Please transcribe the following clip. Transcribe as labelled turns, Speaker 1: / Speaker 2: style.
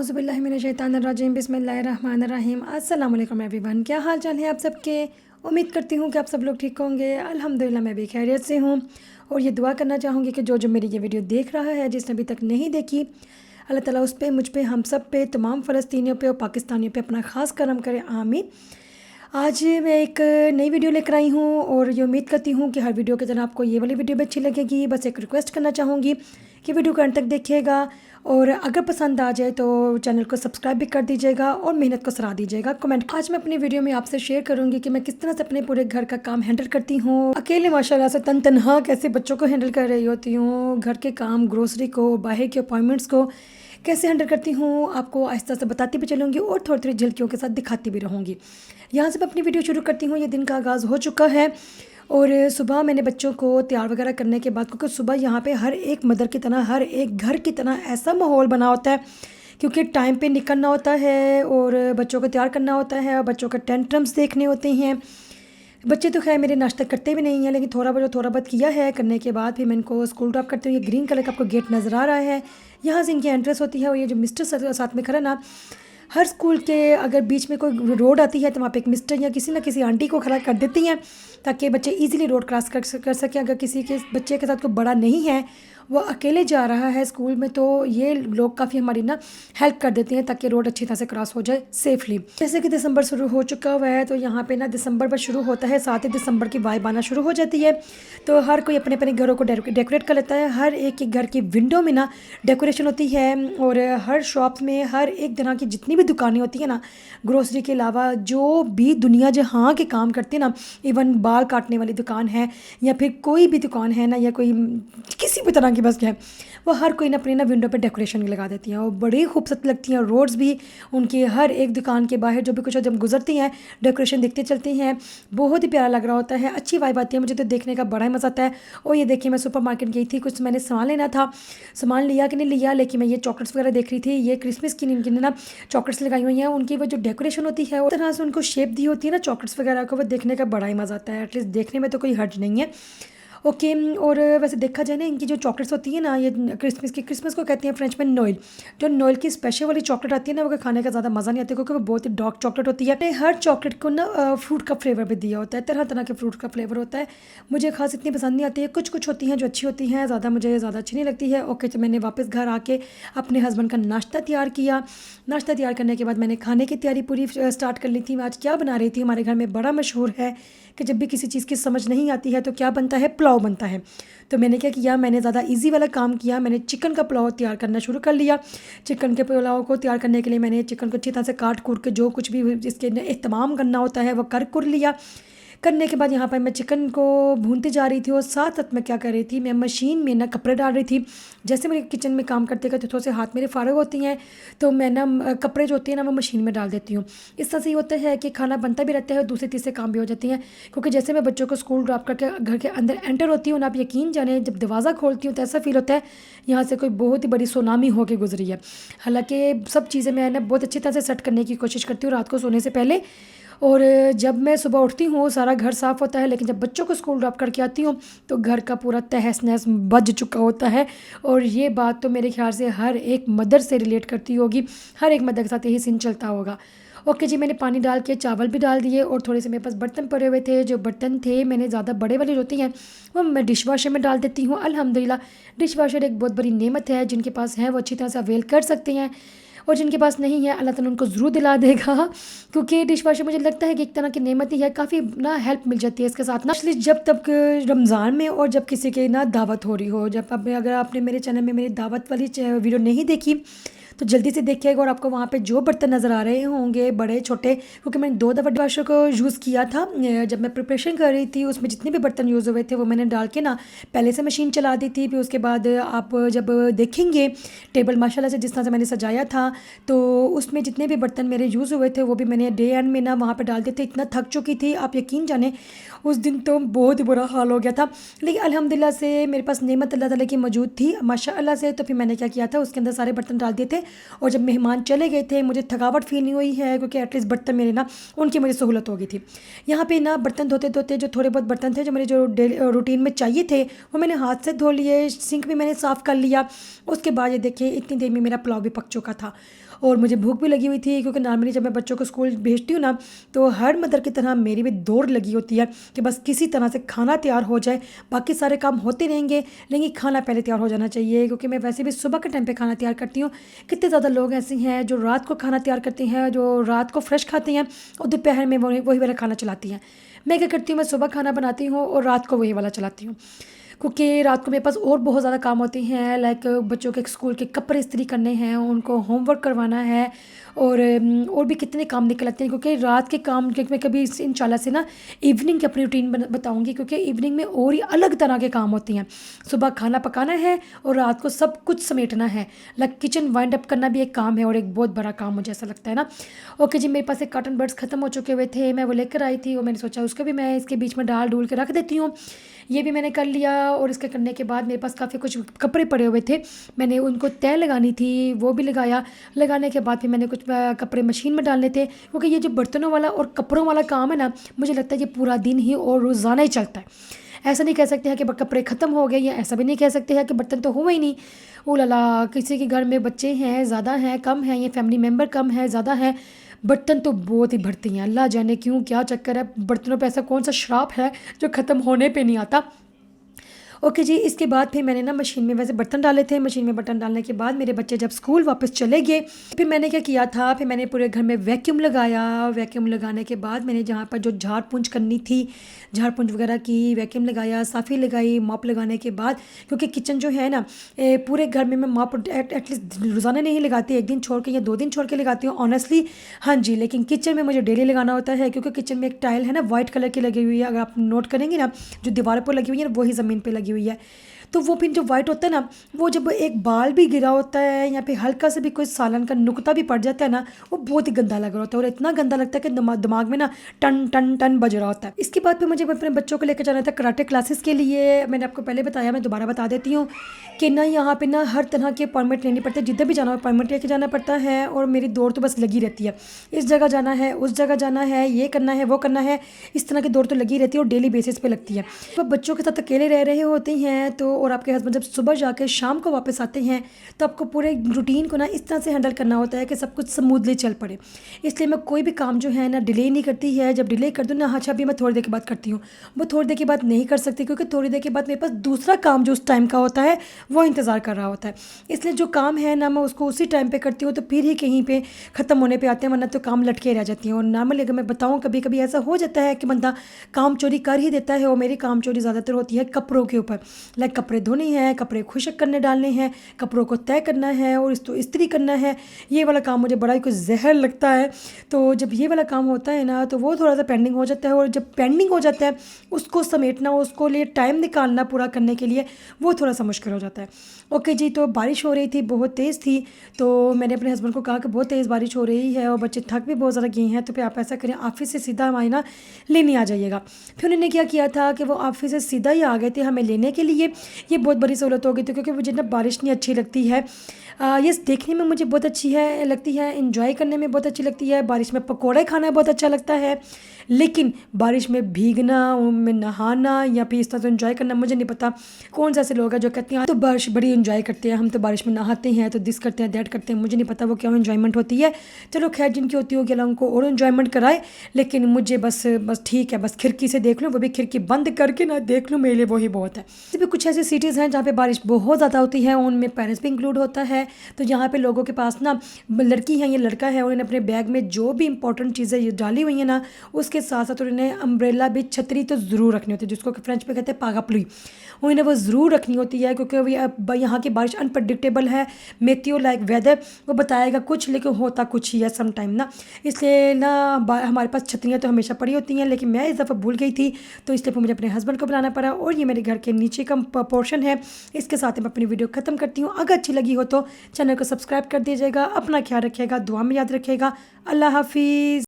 Speaker 1: औज़ुबिल्लाहिमिनश्शैतानिर्रजीम बिस्मिल्लाहिर्रहमानिर्रहीम। अस्सलाम वालेकुम एवरीवन, क्या हाल चाल है आप सबके। उम्मीद करती हूँ कि आप सब लोग ठीक होंगे। अल्हम्दुलिल्लाह मैं भी खैरियत से हूँ और ये दुआ करना चाहूँगी कि जो मेरी ये वीडियो देख रहा है, जिसने अभी तक नहीं देखी, अल्लाह ताला उस पे, मुझ पे, हम सब पे, तमाम फ़लस्तीनियों पे और पाकिस्तानियों पे अपना ख़ास करम करे, आमीन। आज मैं एक नई वीडियो लेकर आई हूँ और ये उम्मीद करती हूँ कि हर वीडियो की तरह आपको ये वाली वीडियो भी अच्छी लगेगी। बस एक रिक्वेस्ट करना चाहूँगी कि वीडियो को अंत तक देखिएगा और अगर पसंद आ जाए तो चैनल को सब्सक्राइब भी कर दीजिएगा और मेहनत को सराह दीजिएगा कमेंट। आज मैं अपनी वीडियो में आपसे शेयर करूँगी कि मैं किस तरह से अपने पूरे घर का काम हैंडल करती हूँ। अकेले माशाल्लाह से तनहा कैसे बच्चों को हैंडल कर रही होती हूँ, घर के काम, ग्रोसरी को, बाहर के अपॉइंटमेंट्स को कैसे हैंडल करती हूँ, आपको आहिस्ता से बताती भी चलूँगी और थोड़ी थोड़ी झलकियों के साथ दिखाती भी रहूँगी। यहाँ से मैं अपनी वीडियो शुरू करती हूँ। ये दिन का आगाज़ हो चुका है और सुबह मैंने बच्चों को तैयार वगैरह करने के बाद, क्योंकि सुबह यहाँ पे हर एक मदर की तरह, हर एक घर की तरह ऐसा माहौल बना होता है क्योंकि टाइम पे निकलना होता है और बच्चों को तैयार करना होता है और बच्चों के टेंट्रम्स देखने होते हैं। बच्चे तो खैर मेरे नाश्ता करते भी नहीं हैं, लेकिन थोड़ा बहुत किया है। करने के बाद फिर मैं इनको स्कूल ड्रॉप करती हूँ। ये ग्रीन कलर का आपको गेट नज़र आ रहा है, यहाँ से इनकी एंट्रेंस होती है। और ये जो मिस्टर साथ में खड़ा ना, हर स्कूल के अगर बीच में कोई रोड आती है तो वहाँ पे एक मिस्टर या किसी ना किसी आंटी को खड़ा कर देती हैं ताकि बच्चे इजीली रोड क्रॉस कर सकें। अगर किसी के बच्चे के साथ कोई बड़ा नहीं है, वो अकेले जा रहा है स्कूल में, तो ये लोग काफ़ी हमारी ना हेल्प कर देते हैं ताकि रोड अच्छी तरह से क्रॉस हो जाए सेफली। जैसे कि दिसंबर शुरू हो चुका हुआ है तो यहाँ पे ना दिसंबर पर शुरू होता है, 7 दिसंबर की वाइब आना शुरू हो जाती है। तो हर कोई अपने अपने घरों को डेकोरेट कर लेता है। हर एक के घर की विंडो में ना डेकोरेशन होती है और हर शॉप में, हर एक तरह की जितनी भी दुकानें होती है ना, ग्रोसरी के अलावा जो भी दुनिया जहाँ के काम करते हैं ना, इवन बाल काटने वाली दुकान है या फिर कोई भी दुकान है ना, या कोई किसी भी तरह की बस है, वो हर कोई ना अपनी ना विंडो पे डेकोरेशन लगा देती हैं और बड़ी खूबसूरत लगती हैं। रोड्स भी उनकी हर एक दुकान के बाहर जो भी कुछ जब गुजरती हैं डेकोरेशन देखते चलते हैं, बहुत ही प्यारा लग रहा होता है, अच्छी वाइब आती है। मुझे तो देखने का बड़ा ही मज़ा आता है। और ये देखिए, मैं सुपर मार्केट गई थी, कुछ मैंने सामान लेना था, सामान लिया कि नहीं लिया, लेकिन मैं ये चॉकलेट्स वगैरह देख रही थी। ये क्रिसमस की इनकी ना चॉकलेट्स लगाई हुई हैं, उनकी वो जो डेकोरेशन होती है उस तरह से उनको शेप दी होती है ना चॉकलेट्स वगैरह को, वो देखने का बड़ा ही मज़ा आता है। एटलीस्ट देखने में तो कोई हर्ज नहीं है। ओके। और वैसे देखा जाए ना, इनकी जो चॉकलेट्स होती है ना, ये क्रिसमस को कहते हैं फ्रेंच में नोएल। जो नोएल की स्पेशल वाली चॉकलेट आती है ना, वो खाने का ज़्यादा मज़ा नहीं आता क्योंकि वो बहुत ही डार्क चॉकलेट होती है। हर चॉकलेट को ना फ्रूट का फ्लेवर भी दिया होता है, तरह तरह के फ्रूट का फ्लेवर होता है। मुझे खास इतनी पसंद नहीं आती है, कुछ कुछ होती हैं जो अच्छी होती हैं, मुझे ज़्यादा अच्छी नहीं लगती है। ओके, तो मैंने वापस घर आके अपने हस्बैंड का नाश्ता तैयार किया। नाश्ता तैयार करने के बाद मैंने खाने की तैयारी पूरी स्टार्ट कर ली थी। मैं आज क्या बना रही थी, हमारे घर में बड़ा मशहूर है कि जब भी किसी चीज़ की समझ नहीं आती है तो क्या बनता है, पुलाव बनता है। तो मैंने क्या किया, मैंने ज़्यादा इजी वाला काम किया, मैंने चिकन का पुलाव तैयार करना शुरू कर लिया। चिकन के पुलाव को तैयार करने के लिए मैंने चिकन को अच्छी तरह से काट कूट के जो कुछ भी इसके इस्तेमाल करना होता है वो कर लिया। करने के बाद यहाँ पर मैं चिकन को भूनती जा रही थी और साथ साथ मैं क्या कर रही थी, मैं मशीन में ना कपड़े डाल रही थी। जैसे मेरे किचन में काम करते करते थोड़े से हाथ मेरे फारग होती हैं तो मैं ना कपड़े जो होते हैं ना वो मशीन में डाल देती हूँ। इस तरह से ये होता है कि खाना बनता भी रहता है और दूसरे तीसरे काम भी हो जाती हैं। क्योंकि जैसे मैं बच्चों को स्कूल ड्रॉप करके घर के अंदर एंटर होती हूँ ना, आप यकीन जाने जब दरवाज़ा खोलती हूँ तो ऐसा फील होता है यहाँ से कोई बहुत ही बड़ी सुनामी होकर गुजरी है। हालाँकि सब चीज़ें मैं ना बहुत अच्छी तरह से सेट करने की कोशिश करती हूँ रात को सोने से पहले। और जब मैं सुबह उठती हूँ सारा घर साफ़ होता है, लेकिन जब बच्चों को स्कूल ड्रॉप करके आती हूँ तो घर का पूरा तहस नहस बज चुका होता है। और ये बात तो मेरे ख्याल से हर एक मदर से रिलेट करती होगी, हर एक मदर के साथ यही सीन चलता होगा। ओके जी, मैंने पानी डाल के चावल भी डाल दिए और थोड़े से मेरे पास बर्तन पड़े हुए थे। जो बर्तन थे मैंने ज़्यादा बड़े वाली होती हैं वो मैं डिश वाशर में डाल देती हूँ। अल्हम्दुलिल्लाह डिश वाशर एक बहुत बड़ी नेमत है, जिनके पास है वो अच्छी तरह से अवेल कर सकते हैं और जिनके पास नहीं है अल्लाह ताला उनको ज़रूर दिला देगा। क्योंकि डिश वाशर मुझे लगता है कि एक तरह की नेमत ही है, काफ़ी ना हेल्प मिल जाती है इसके साथ ना, इसलिए जब तक रमज़ान में और जब किसी के ना दावत हो रही हो। जब अगर आपने मेरे चैनल में मेरी दावत वाली वीडियो नहीं देखी तो जल्दी से देखिएगा और आपको वहाँ पे जो बर्तन नज़र आ रहे होंगे बड़े छोटे, क्योंकि मैंने 2 दफ़ा डिश वाशर को यूज़ किया था। जब मैं प्रिपरेशन कर रही थी उसमें जितने भी बर्तन यूज़ हुए थे वो मैंने डाल के ना पहले से मशीन चला दी थी। फिर उसके बाद आप जब देखेंगे टेबल माशाल्लाह से जिस तरह से मैंने सजाया था तो उसमें जितने भी बर्तन मेरे यूज़ हुए थे वो भी मैंने डे एंड में ना वहाँ पर डाल दिए थे। इतना थक चुकी थी आप यकीन जाने, उस दिन तो बहुत ही बुरा हाल हो गया था। लेकिन अल्हम्दुलिल्लाह से मेरे पास नेमत अल्लाह ताला की मौजूद थी माशाअल्लाह से। तो फिर मैंने क्या किया था, उसके अंदर सारे बर्तन डाल दिए थे और जब मेहमान चले गए थे मुझे थकावट फील नहीं हुई है, क्योंकि एटलीस्ट बर्तन मेरे ना उनकी मुझे सहूलत हो गई थी। यहाँ पे ना बर्तन धोते धोते जो थोड़े बहुत बर्तन थे जो मेरे जो डेली रूटीन में चाहिए थे वो मैंने हाथ से धो लिए, सिंक भी मैंने साफ़ कर लिया। उसके बाद ये देखिए इतनी देर में मेरा पुलाव भी पक चुका था और मुझे भूख भी लगी हुई थी, क्योंकि नॉर्मली जब मैं बच्चों को स्कूल भेजती हूँ ना तो हर मदर की तरह मेरी भी दौड़ लगी होती है कि बस किसी तरह से खाना तैयार हो जाए। बाकी सारे काम होते रहेंगे लेकिन खाना पहले तैयार हो जाना चाहिए, क्योंकि मैं वैसे भी सुबह के टाइम पे खाना तैयार करती हूँ। कितने ज़्यादा लोग ऐसे हैं जो रात को खाना तैयार करते हैं, जो रात को फ्रेश खाते हैं और दोपहर में वही वाला खाना चलाती हैं। मैं क्या करती हूँ, मैं सुबह खाना बनाती हूँ और रात को वही वाला चलाती हूँ, क्योंकि रात को मेरे पास और बहुत ज़्यादा काम होते हैं। लाइक बच्चों के स्कूल के कपड़े इस्त्री करने हैं, उनको होमवर्क करवाना है और भी कितने काम निकल आते हैं, क्योंकि रात के काम के मैं कभी इंशाल्लाह से ना इवनिंग की अपनी रूटीन बताऊंगी, क्योंकि इवनिंग में और ही अलग तरह के काम होते हैं। सुबह खाना पकाना है और रात को सब कुछ समेटना है। लाइक किचन वाइंड अप करना भी एक काम है और एक बहुत बड़ा काम मुझे ऐसा लगता है ना। ओके जी, मेरे पास एक कॉटन बड्स ख़त्म हो चुके हुए थे, मैं वो लेकर आई थी और मैंने सोचा उसको भी मैं इसके बीच में डाल डूल के रख देती हूँ। ये भी मैंने कर लिया और इसके करने के बाद मेरे पास काफ़ी कुछ कपड़े पड़े हुए थे, मैंने उनको तय लगानी थी, वो भी लगाया। लगाने के बाद फिर मैंने कुछ कपड़े मशीन में डालने थे, क्योंकि ये जो बर्तनों वाला और कपड़ों वाला काम है ना, मुझे लगता है ये पूरा दिन ही और रोज़ाना ही चलता है। ऐसा नहीं कह सकते हैं कि कपड़े ख़त्म हो गए, या ऐसा भी नहीं कह सकते हैं कि बर्तन तो हुए ही नहीं। ओ लाला, किसी के घर में बच्चे हैं, ज़्यादा हैं, कम हैं, ये फैमिली मेम्बर कम है, ज़्यादा है, बर्तन तो बहुत ही भरती हैं। अल्लाह जाने क्यों, क्या चक्कर है बर्तनों पे, ऐसा कौन सा श्राप है जो ख़त्म होने पे नहीं आता। ओके जी, इसके बाद फिर मैंने ना मशीन में वैसे बर्तन डाले थे। मशीन में बर्तन डालने के बाद मेरे बच्चे जब स्कूल वापस चले गए, फिर मैंने क्या किया था, फिर मैंने पूरे घर में वैक्यूम लगाया। वैक्यूम लगाने के बाद मैंने जहाँ पर जो झाड़ पूंछ करनी थी, झाड़ पूंछ वगैरह की, वैक्यूम लगाया, साफ़ी लगाई। मॉप लगाने के बाद, क्योंकि किचन जो है ना पूरे घर में मैं मॉप एटलीस्ट रोज़ाना नहीं लगाती, एक दिन छोड़ के या 2 दिन छोड़ के लगाती हूँ ऑनेस्टली। हाँ जी, लेकिन किचन में मुझे डेली लगाना होता है, क्योंकि किचन में एक टाइल है ना वाइट कलर की लगी हुई है, अगर आप नोट करेंगे ना, जो दीवार पर लगी हुई है ना वही ज़मीन पर लगी हुई है। तो वो फिर जो वाइट होता है ना, वो जब एक बाल भी गिरा होता है या फिर हल्का से भी कोई सालन का नुकता भी पड़ जाता है ना, वो बहुत ही गंदा लग रहा होता है, और इतना गंदा लगता है कि दिमाग में ना टन टन टन बज रहा होता है। इसके बाद फिर मुझे अपने बच्चों को लेकर जाना था कराटे क्लासेस के लिए। मैंने आपको पहले बताया, मैं दोबारा बता देती हूँ कि ना यहाँ पे ना हर तरह के परमिट लेनी पड़ती है, जिधर भी जाना हो परमिट लेके जाना पड़ता है। और मेरी दौड़ तो बस लगी रहती है, इस जगह जाना है, उस जगह जाना है, ये करना है, वो करना है, इस तरह की दौड़ तो लगी रहती है और डेली बेसिस पे लगती है। तो बच्चों के साथ अकेले रह रहे होते हैं तो, और आपके हस्बैंड जब सुबह जाकर शाम को वापस आते हैं, तो आपको पूरे रूटीन को ना इस तरह से हैंडल करना होता है कि सब कुछ स्मूथली चल पड़े। इसलिए मैं कोई भी काम जो है ना डिले नहीं करती है। जब डिले कर दूँ ना, अच्छा अभी मैं थोड़ी देर के बाद करती हूँ, वो थोड़ी देर के बाद नहीं कर सकती, क्योंकि थोड़ी देर के बाद मेरे पास दूसरा काम जो उस टाइम का होता है वो इंतज़ार कर रहा होता है। इसलिए जो काम है ना मैं उसको उसी टाइम पे करती हूँ, तो फिर ही कहीं पे ख़त्म होने पे आते हैं, वरना तो काम लटके रह जाती हैं। और नॉर्मली अगर मैं बताऊँ, कभी कभी ऐसा हो जाता है कि बंदा काम चोरी कर ही देता है, और मेरी काम चोरी ज़्यादातर होती है कपड़ों के ऊपर। लाइक कपड़े धोने हैं, कपड़े खुशक करने डालने हैं, कपड़ों को तय करना है और इसको इस्त्री करना है। ये वाला काम मुझे बड़ा ही कुछ जहर लगता है। तो जब ये वाला काम होता है ना, तो वो थोड़ा सा पेंडिंग हो जाता है, और जब पेंडिंग हो जाता है उसको समेटना, उसको लिए टाइम निकालना पूरा करने के लिए, वो थोड़ा सा मुश्किल हो जाता है। ओके जी, तो बारिश हो रही थी, बहुत तेज़ थी, तो मैंने अपने हस्बैंड को कहा कि बहुत तेज़ बारिश हो रही है और बच्चे थक भी बहुत ज़्यादा गए हैं, तो फिर आप ऐसा करें ऑफिस से सीधा हमारे ना लेने आ जाइएगा। फिर उन्होंने क्या किया था कि वो ऑफिस से सीधा ही आ गए थे हमें लेने के लिए। ये बहुत बड़ी सहूलत हो गई थी, क्योंकि मुझे ना बारिश नहीं अच्छी लगती है। ये देखने में मुझे बहुत अच्छी है लगती है, एंजॉय करने में बहुत अच्छी लगती है, बारिश में पकौड़े खाना बहुत अच्छा लगता है, लेकिन बारिश में भीगना, उनमें नहाना या फिर इस तरह से एंजॉय करना, मुझे नहीं पता कौन से ऐसे लोग हैं जो कहते हैं तो बारिश बड़ी एंजॉय करते हैं, हम तो बारिश में नहाते हैं, तो दिस करते हैं, दैट करते हैं। मुझे नहीं पता वो क्या एंजॉयमेंट होती है। चलो खैर, जिनकी होती होगी अल्लाह उनको और एंजॉयमेंट कराए, लेकिन मुझे बस ठीक है, बस खिड़की से देख लूँ, वो भी खिड़की बंद करके ना देख लूँ, मेरे लिए वही बहुत है। भी कुछ ऐसी सिटीज़ हैं जहाँ पे बारिश बहुत ज़्यादा होती है, उनमें पेरेंट्स भी इंक्लूड होता है। तो यहाँ पे लोगों के पास ना लड़की है या लड़का है, उन्होंने अपने बैग में जो भी इंपॉर्टेंट चीज़ें डाली हुई हैं ना, उसके साथ साथ उन्होंने अम्ब्रेला भी, छतरी तो ज़रूर रखनी होती है, जिसको फ्रेंच में कहते हैं पागाप्लुई, उन्हें वो ज़रूर रखनी होती है, क्योंकि यहाँ की बारिश अनप्रडिक्टेबल है। मेथियो लाइक वेदर, वो बताएगा कुछ लेकिन होता कुछ ही है सम टाइम ना। इसलिए ना हमारे पास छतरियाँ तो हमेशा पड़ी होती हैं, लेकिन मैं इस दफ़ा भूल गई थी, तो इसलिए मुझे अपने हस्बैंड को बुलाना पड़ा। और ये मेरे घर के नीचे का पोर्शन है। इसके साथ मैं अपनी वीडियो ख़त्म करती हूँ। अगर अच्छी लगी हो तो चैनल को सब्सक्राइब कर दीजिएगा। अपना ख्याल रखिएगा, दुआ में याद रखिएगा। अल्लाह हाफिज़।